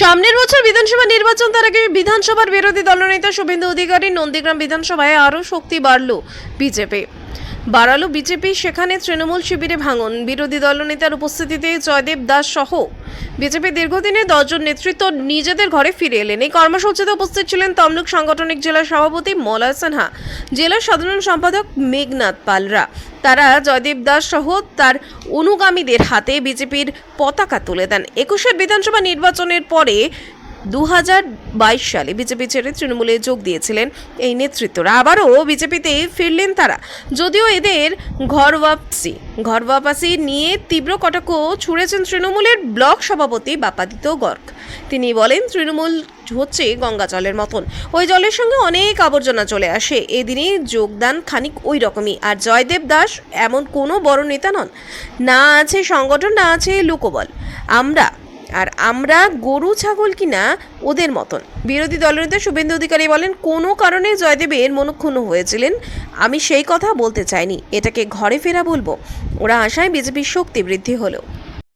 সামনের বছর বিধানসভা নির্বাচন, তার আগে বিধানসভার বিরোধী দলনেতা শুভেন্দু অধিকারী নন্দীগ্রাম বিধানসভায় আরও শক্তি বাড়ালো বিজেপি। সেখানে তৃণমূল শিবিরে ভাঙন, বিরোধী দলনেতার উপস্থিতিতে জয়দেব দাস সহ বিজেপি দীর্ঘদিনের 10 জন নেতৃত্ব নিজেদের ঘরে ফিরে এলেন। এই কর্মসূচিতে উপস্থিত ছিলেন তমলুক সাংগঠনিক জেলা সভাপতি মলয় সিনহা, জেলা সাধারণ সম্পাদক মেঘনাথ পালরা। তারা জয়দেব দাস সহ তার অনুগামীদের হাতে বিজেপির পতাকা তুলে দেন। 21 বিধানসভা নির্বাচনের পরে 2022 সালে বিজেপি ছেড়ে তৃণমূলে যোগ দিয়েছিলেন এই নেতৃত্বরা। আবারও বিজেপিতে ফিরলেন তারা, যদিও এদের ঘরওয়াপাসি নিয়ে তীব্র কটাক্ষ ছুড়েছেন তৃণমূলের ব্লক সভাপতি বাপাদিত্য গর্গ। তিনি বলেন, তৃণমূল হচ্ছে গঙ্গা জলের মতন, ওই জলের সঙ্গে অনেক আবর্জনা চলে আসে। এদিনে যোগদান খানিক ওই রকমই। আর জয়দেব দাস এমন কোনো বড় নেতা নন, না আছে সংগঠন, না আছে লোকবল। আমরা গরু ছাগল কিনা ওদের মতন। বিরোধী দলনেতা শুভেন্দু অধিকারী বলেন, কোনো কারণে জয়দেবের মনক্ষুণ্ণ হয়েছিলেন, আমি সেই কথা বলতে চাইনি, এটাকে ঘরে ফেরা বলবো। ওরা আশায় বিজেপির শক্তি বৃদ্ধি হলো।